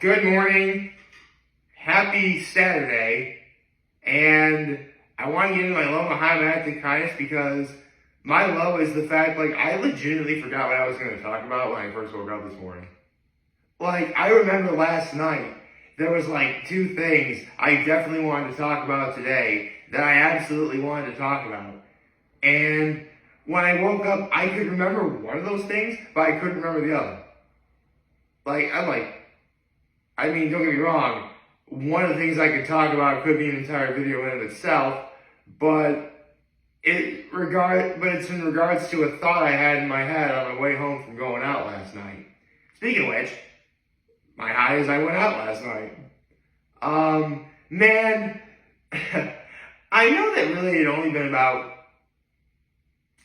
Good morning. Happy Saturday. And I want to get into my love behind my active kindness because my love is the fact, I legitimately forgot what I was going to talk about when I first woke up this morning. I remember last night, there was two things I definitely wanted to talk about today that I absolutely wanted to talk about. And when I woke up, I could remember one of those things, but I couldn't remember the other. Don't get me wrong, one of the things I could talk about could be an entire video in of itself, but it's in regards to a thought I had in my head on my way home from going out last night. Speaking of which, my high is I went out last night. Man, I know that really it had only been about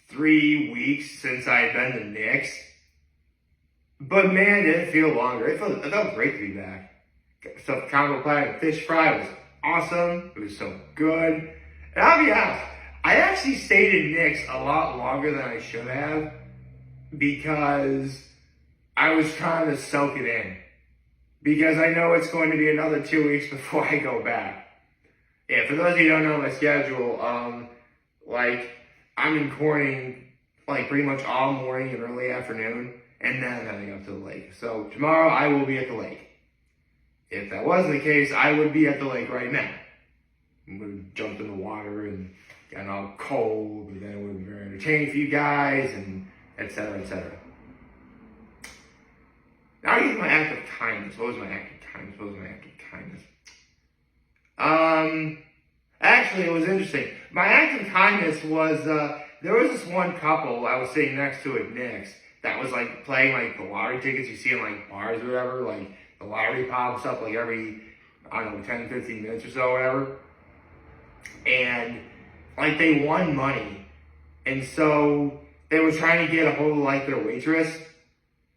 3 weeks since I had been to Nick's, but man, did it feel longer. It felt great to be back. Stuffed combo platter fish fry was awesome. It was so good. And I'll be honest, I actually stayed in Nick's a lot longer than I should have because I was trying to soak it in. Because I know it's going to be another 2 weeks before I go back. Yeah, for those of you who don't know my schedule, I'm in Corning pretty much all morning and early afternoon, and then I'm heading up to the lake. So tomorrow I will be at the lake. If that wasn't the case, I would be at the lake right now. I would have jumped in the water and gotten all cold, but then it would have been very entertaining for you guys, and et cetera, et cetera. Now I get my act of kindness. What was my act of kindness? Actually, it was interesting. My act of kindness was, there was this one couple I was sitting next to at Nick's that was playing the lottery tickets you see in bars or whatever. The lottery pops up every, 10, 15 minutes or so or whatever. And they won money. And so they were trying to get a hold of their waitress,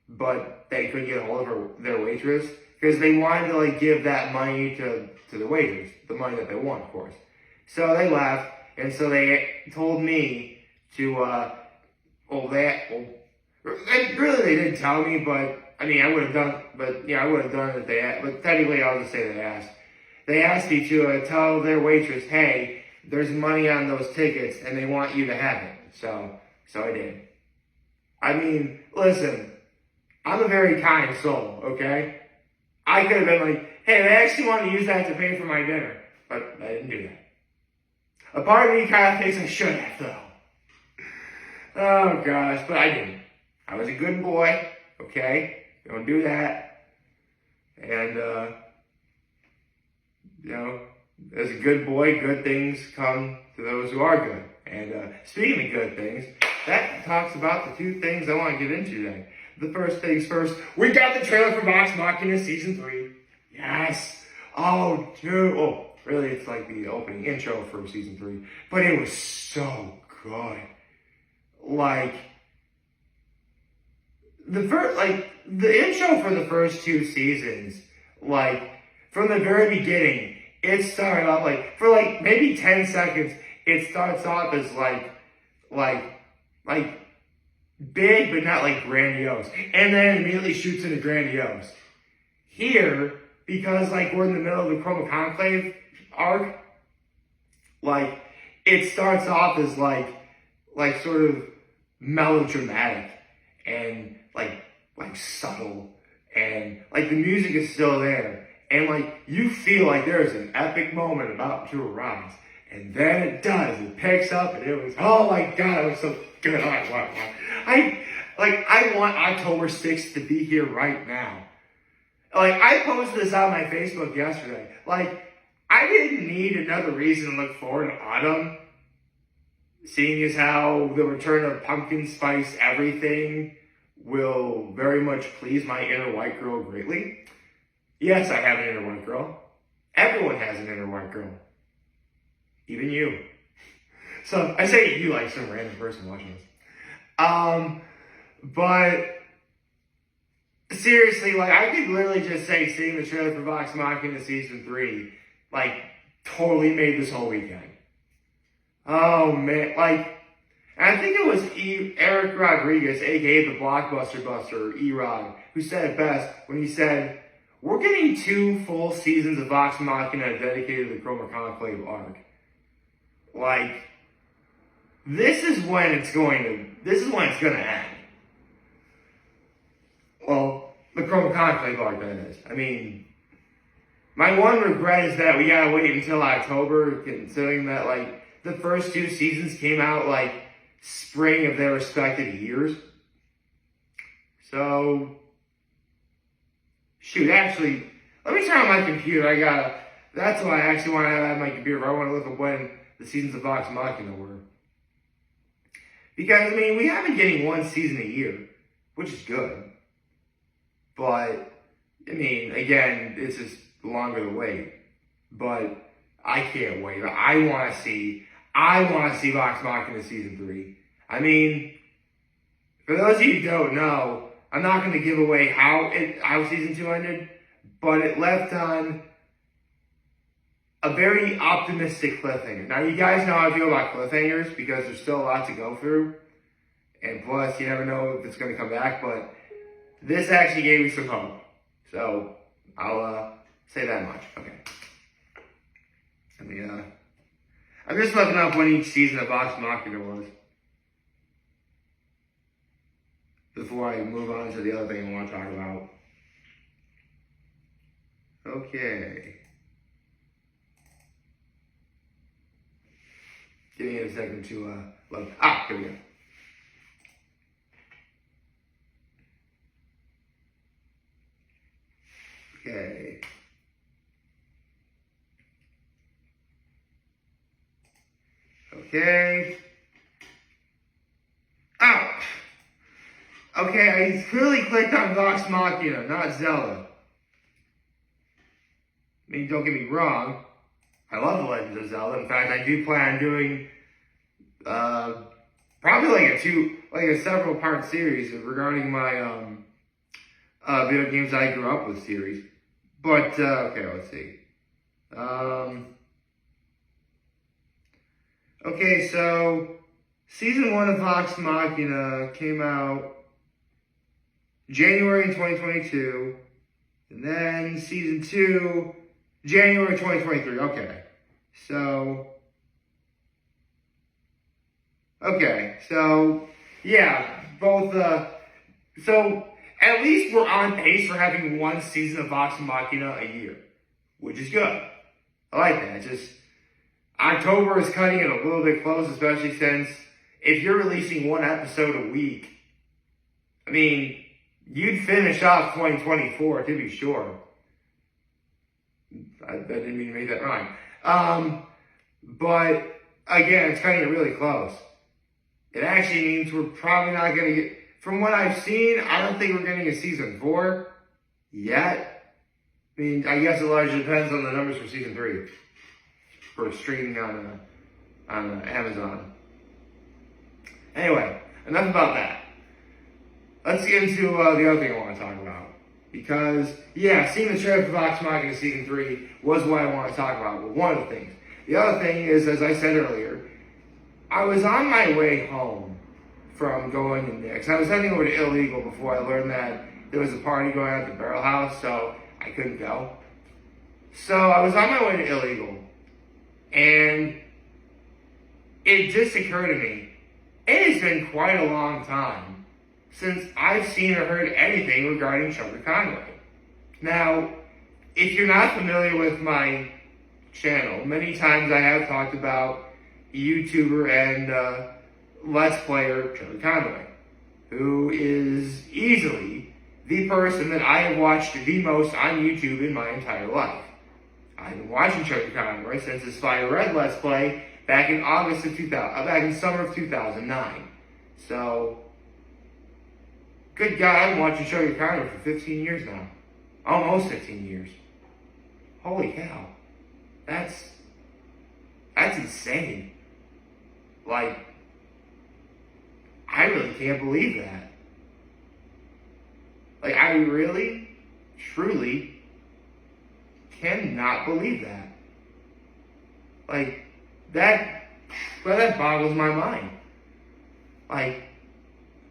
but they couldn't get a hold of their waitress because they wanted to give that money to the waitress, the money that they won, of course. So they left, and so they told me to, they didn't tell me, but I would have done, I would have done it if they asked, but technically I'll just say they asked. They asked me to tell their waitress, hey, there's money on those tickets and they want you to have it. So I did. Listen, I'm a very kind soul, okay? I could have been hey, they actually want to use that to pay for my dinner. But I didn't do that. A part of me kind of thinks I should have, though. Oh, gosh, but I didn't. I was a good boy, okay? Don't do that. And, as a good boy, good things come to those who are good. And speaking of good things, that talks about the two things I want to get into today. The first things first, we got the trailer for Machina Season 3. Yes. Oh, dude. Oh, really, it's the opening intro for Season 3. But it was so good. The intro for the first two seasons, from the very beginning, it started off, for maybe 10 seconds, it starts off as big, but not grandiose. And then immediately shoots into grandiose. Here, because we're in the middle of the Chroma Conclave arc, it starts off as sort of melodramatic and subtle, and the music is still there, and you feel there is an epic moment about to arise, and then it does. It picks up, and it was, oh my god, it was so good. I want October 6th to be here right now. I posted this on my Facebook yesterday. I didn't need another reason to look forward to autumn, seeing as how the return of pumpkin spice everything will very much please my inner white girl greatly. Yes, I have an inner white girl. Everyone has an inner white girl. Even you. So, I say you like some random person watching this. But seriously, I could literally just say seeing the trailer for Vox Machina Season 3, totally made this whole weekend. Oh, man, And I think it was Eric Rodriguez, aka the Blockbuster Buster, E-Rod, who said it best when he said, "We're getting 2 full seasons of Vox Machina dedicated to the Chroma Conclave arc. Like, this is when it's going to end. Well, the Chroma Conclave arc, that is. I mean, my one regret is that we gotta wait until October, considering that, like, the first 2 seasons came out, like, spring of their respective years. So, shoot, actually, let me turn on my computer. That's why I actually want to have my computer. I want to look at when the seasons of Vox Machina were. Because, I mean, we have been getting 1 season a year, which is good. But, I mean, again, it's just longer to wait. But I can't wait. I want to see Vox Machina season 3. I mean, for those of you who don't know, I'm not going to give away how season 2 ended, but it left on a very optimistic cliffhanger. Now, you guys know how I feel about cliffhangers because there's still a lot to go through, and plus, you never know if it's going to come back. But this actually gave me some hope, so I'll say that much. Okay. I'm just looking up when each season of Vox Machina was before I move on to the other thing I want to talk about. Okay. Give me a second to look. Here we go. Okay. Okay. Okay, I clearly clicked on Vox Machina, not Zelda. I mean, don't get me wrong. I love The Legend of Zelda. In fact, I do plan on doing probably like a several part series regarding my video games I grew up with series. But okay, let's see. Okay, so season 1 of Vox Machina came out January 2022, and then season 2, January 2023. Okay, so yeah, both. So at least we're on pace for having 1 season of Vox Machina a year, which is good. I like that. Just October is cutting it a little bit close, especially since if you're releasing 1 episode a week, I mean, you'd finish off 2024 to be sure. I didn't mean to make that rhyme. But again, it's cutting it really close. It actually means we're probably not going to get, from what I've seen, I don't think we're getting a season 4 yet. I mean, I guess it largely depends on the numbers for season 3 for streaming on Amazon. Anyway, enough about that. Let's get into the other thing I want to talk about. Because, yeah, seeing the trailer for Vox Machina season 3 was what I want to talk about. But one of the things. The other thing is, as I said earlier, I was on my way home from going to Nick's. I was heading over to Illegal before I learned that there was a party going on at the Barrel House, so I couldn't go. So I was on my way to Illegal, and it just occurred to me, it has been quite a long time since I've seen or heard anything regarding Chuck Conway. Now, if you're not familiar with my channel, many times I have talked about YouTuber and Let's Player Chuck Conway, who is easily the person that I have watched the most on YouTube in my entire life. I've been watching Chuck Conway since his Fire Red Let's Play back in back in summer of 2009. So, good God, I've been watching Chuck Conway for 15 years now. Almost 15 years. Holy cow. That's insane. Like, I really can't believe that. Like, I really, truly cannot believe that. Like, that boggles my mind. Like,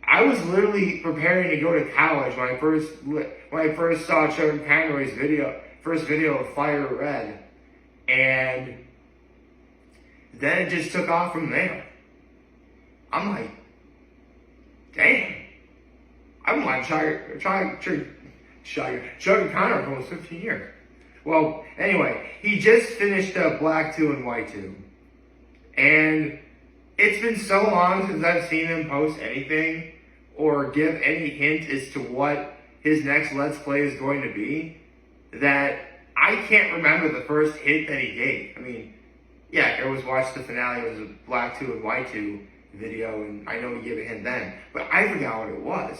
I was literally preparing to go to college when I first saw Chuck Conroy's first video of Fire Red, and then it just took off from there. I'm like, damn, I've been watching Chuck Conroy for almost 15 years. Well, anyway, he just finished up Black 2 and White 2, and it's been so long since I've seen him post anything or give any hint as to what his next Let's Play is going to be that I can't remember the first hint that he gave. I mean, yeah, I always watched the finale. It was a Black 2 and White 2 video, and I know he gave a hint then, but I forgot what it was.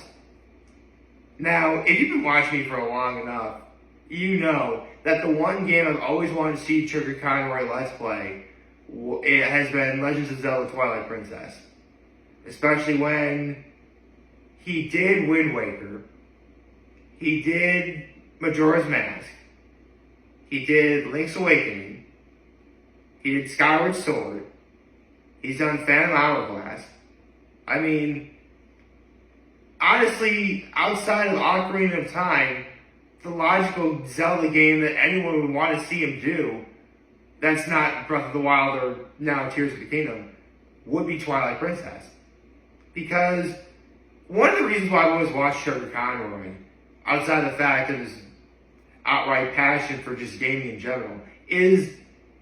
Now, if you've been watching me for long enough, you know that the one game I've always wanted to see Trigger Conroy Let's Play, it has been Legends of Zelda Twilight Princess. Especially when he did Wind Waker, he did Majora's Mask, he did Link's Awakening, he did Skyward Sword, he's done Phantom Hourglass. I mean, honestly, outside of Ocarina of Time, the logical Zelda game that anyone would want to see him do, that's not Breath of the Wild or now Tears of the Kingdom, would be Twilight Princess. Because one of the reasons why I've always watched Trigger Conroy, outside the fact of his outright passion for just gaming in general, is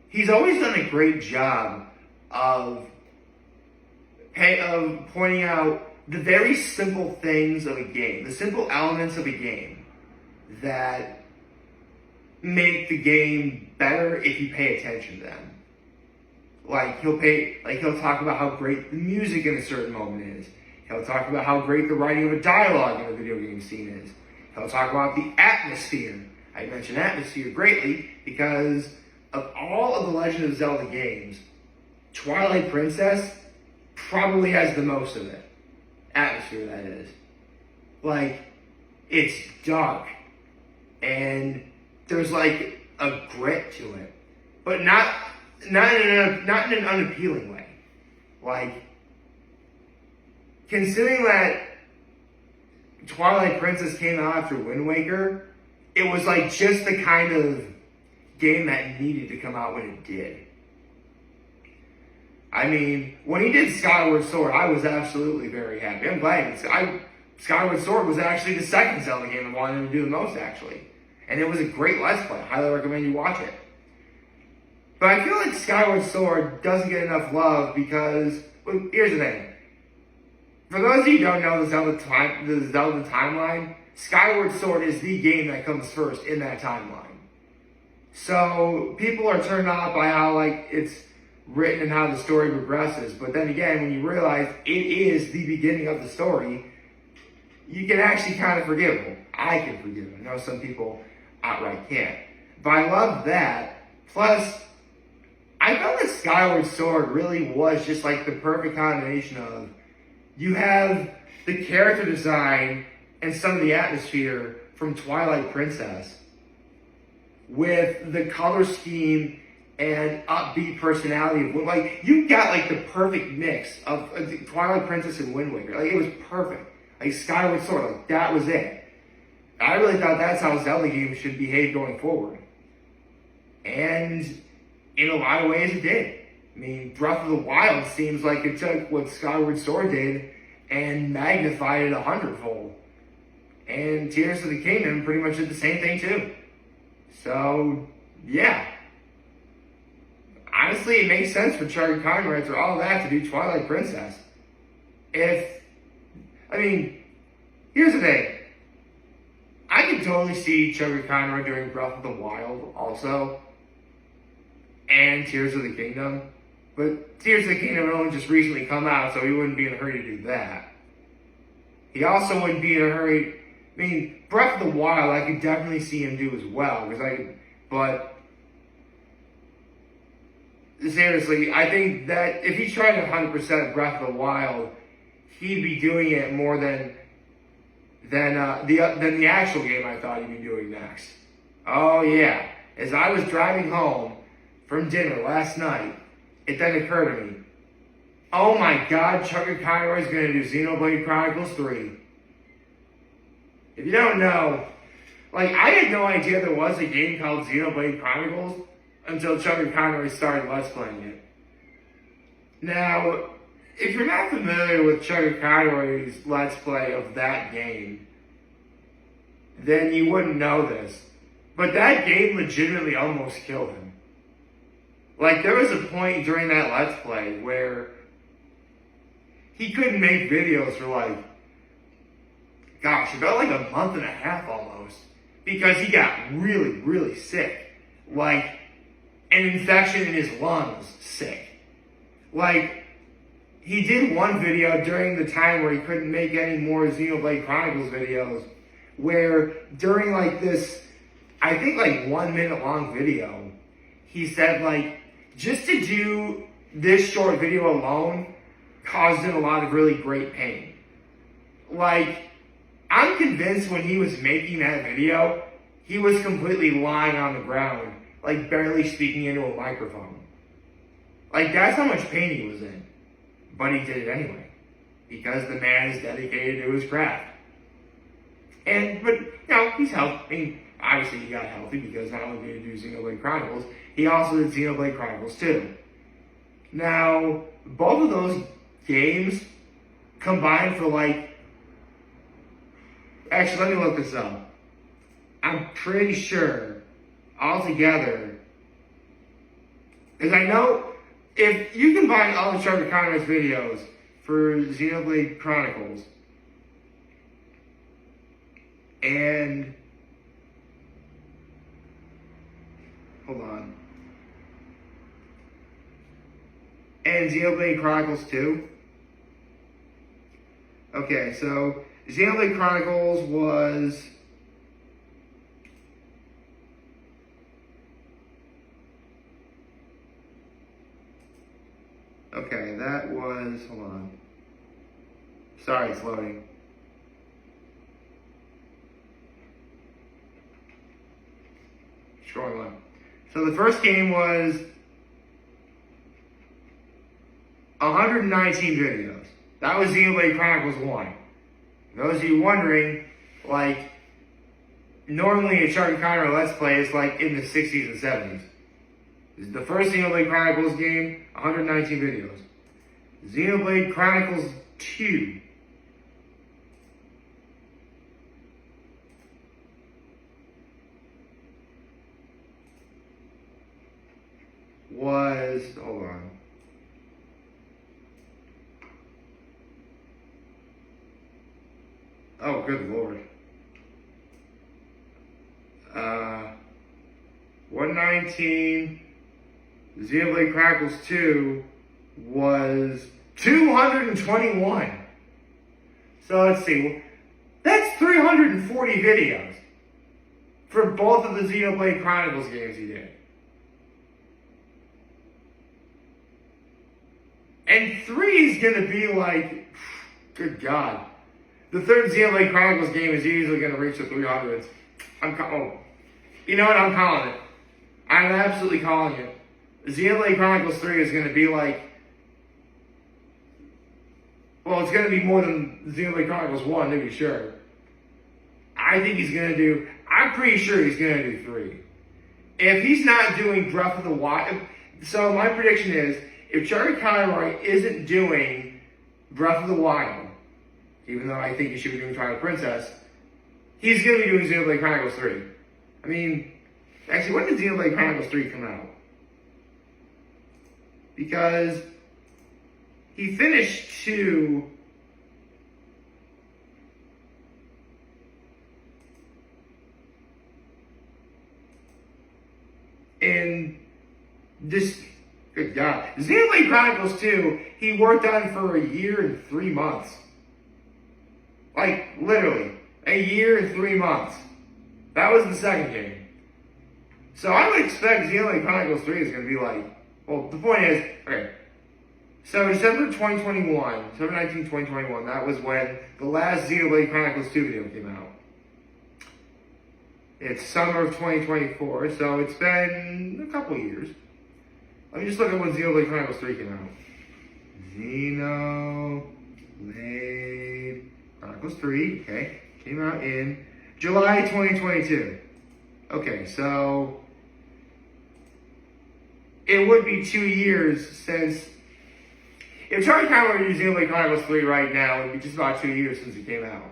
he's always done a great job of pointing out the very simple things of a game, the simple elements of a game that make the game better if you pay attention to them. He'll talk about how great the music in a certain moment is. He'll talk about how great the writing of a dialogue in a video game scene is. He'll talk about the atmosphere. I mention atmosphere greatly because of all of the Legend of Zelda games, Twilight Princess probably has the most of it. Atmosphere, that is. It's dark. And there's a grit to it. But not in an unappealing way. Considering that Twilight Princess came out after Wind Waker, it was just the kind of game that needed to come out when it did. I mean, when he did Skyward Sword, I was absolutely very happy. I'm glad. Skyward Sword was actually the second Zelda game I wanted him to do the most, actually. And it was a great Let's Play. I highly recommend you watch it. But I feel like Skyward Sword doesn't get enough love because, well, here's the thing. For those of you who don't know the Zelda timeline, Skyward Sword is the game that comes first in that timeline. So people are turned off by how it's written and how the story progresses. But then again, when you realize it is the beginning of the story, you can actually kind of forgive them. I can forgive them. I know some people outright can't. But I love that. Plus, I felt that Skyward Sword really was just the perfect combination of, you have the character design and some of the atmosphere from Twilight Princess with the color scheme and upbeat personality of you got the perfect mix of Twilight Princess and Wind Waker. It was perfect. Skyward Sword, that was it. I really thought that's how Zelda games should behave going forward. And in a lot of ways it did. I mean, Breath of the Wild seems like it took what Skyward Sword did and magnified it 100-fold. And Tears of the Kingdom pretty much did the same thing too. So, yeah. Honestly, it makes sense for Trigger Conroy after all that to do Twilight Princess. Here's the thing. I can totally see Trigger Conroy doing Breath of the Wild also. And Tears of the Kingdom. But Tears of the Kingdom had only just recently come out, so he wouldn't be in a hurry to do that. He also wouldn't be in a hurry. Breath of the Wild, I could definitely see him do as well. But seriously, I think that if he's trying to 100% Breath of the Wild, he'd be doing it more than the actual game I thought he'd be doing next. Oh yeah, as I was driving home from dinner last night, it then occurred to me, Oh my god, Chucker Conroy is going to do Xenoblade Chronicles 3. If you don't know, like, I had no idea there was a game called Xenoblade Chronicles until Chucker Conroy started Let's Playing it. Now, if you're not familiar with Chucker Conroy's Let's Play of that game, then you wouldn't know this. But that game legitimately almost killed him. Like, there was a point during that Let's Play where he couldn't make videos for like, gosh, about like a month and a half almost. Because he got really, really sick. Like, an infection in his lungs sick. Like, he did one video during the time where he couldn't make any more Xenoblade Chronicles videos, where during like this, I think like 1 minute long video, he said like, just to do this short video alone caused him a lot of really great pain. Like, I'm convinced when he was making that video, he was completely lying on the ground, like barely speaking into a microphone. Like, that's how much pain he was in. But he did it anyway. Because the man is dedicated to his craft. But, you know, he's healthy. I mean, obviously he got healthy because not only did he do Xenoblade Chronicles, he also did Xenoblade Chronicles 2. Now, both of those games combined for like... Actually, let me look this up. I'm pretty sure, altogether, because I know if you combine all of Chucker Conroy's videos for Xenoblade Chronicles and hold on, and Xenoblade Chronicles 2. Okay, so Xenoblade Chronicles was okay, that was, hold on. Sorry, it's loading. Scrolling on. So the first game was 119 videos. That was Xenoblade Chronicles 1. Those of you wondering, like, normally a Chucker Conroy Let's Play is like in the 60s and 70s. The first Xenoblade Chronicles game, 119 videos. Xenoblade Chronicles 2. Was, hold on. Oh, good lord. 119, Xenoblade Chronicles 2 was 221. So let's see. That's 340 videos for both of the Xenoblade Chronicles games he did. And 3 is going to be like, good God. The third Xenoblade Chronicles game is easily going to reach the 300s. You know what? I'm calling it. I'm absolutely calling it. Xenoblade Chronicles 3 is going to be like, well, it's going to be more than Xenoblade Chronicles 1, to be sure. I think he's going to do, I'm pretty sure he's going to do 3. If he's not doing Breath of the Wild, so my prediction is, if Chucker Conroy isn't doing Breath of the Wild, even though I think he should be doing Twilight Princess, he's going to be doing Xenoblade Chronicles 3. I mean, actually, when did Xenoblade Chronicles 3 come out? Because he finished 2 in this, good God. Xenoblade Chronicles 2, he worked on for 1 year and 3 months. Like, literally, 1 year and 3 months. That was the second game. So I would expect Xenoblade Chronicles 3 is going to be like, well, the point is, okay, so December 2021, December 19, 2021, that was when the last Xenoblade Chronicles 2 video came out. It's summer of 2024, so it's been a couple years. Let me just look at when Xenoblade Chronicles 3 came out. Xenoblade Chronicles 3, okay. Came out in July 2022. Okay, so it would be 2 years since. If Charlie Conway were using Xenoblade Chronicles 3 right now, it would be just about 2 years since it came out.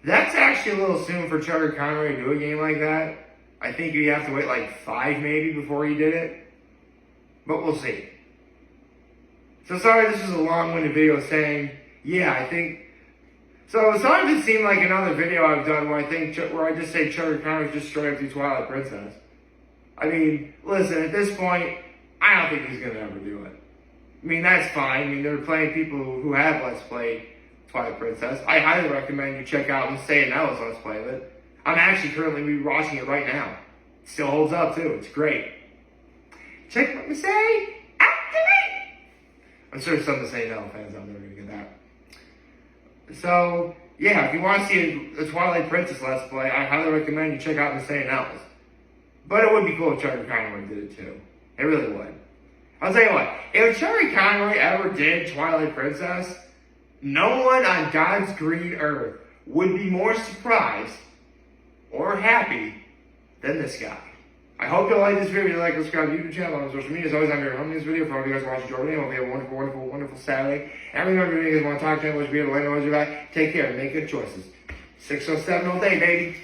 That's actually a little soon for Charlie Conway to do a game like that. I think you have to wait like 5 maybe before he did it. But we'll see. So sorry this was a long-winded video saying, yeah, I think. So sorry if it seemed like another video I've done where I just say Charlie Conway's just straight up through Twilight Princess. I mean, listen, at this point, I don't think he's gonna ever do it. I mean, that's fine. I mean, there are plenty of people who have Let's Play Twilight Princess. I highly recommend you check out Missay and Ella's Let's Play of it. I'm actually currently watching it right now. It still holds up too. It's great. Check out Missay. Activate! I'm sure some Missay and Ella fans out there are gonna get that. So yeah, if you want to see a Twilight Princess Let's Play, I highly recommend you check out Missay and Ella's. But it would be cool if Charlie Conway did it too. It really would. I'll tell you what, if Charlie Conway ever did Twilight Princess, no one on God's green earth would be more surprised or happy than this guy. I hope you like this video. If you like, subscribe to the YouTube channel, on social media. As always, I'm here helping this video. For all you guys watching, Jordan, I hope you have a wonderful, wonderful, wonderful Saturday. And remember, if you guys want to talk to me, which video, let me know what you're about. Take care and make good choices. 607 all day, baby.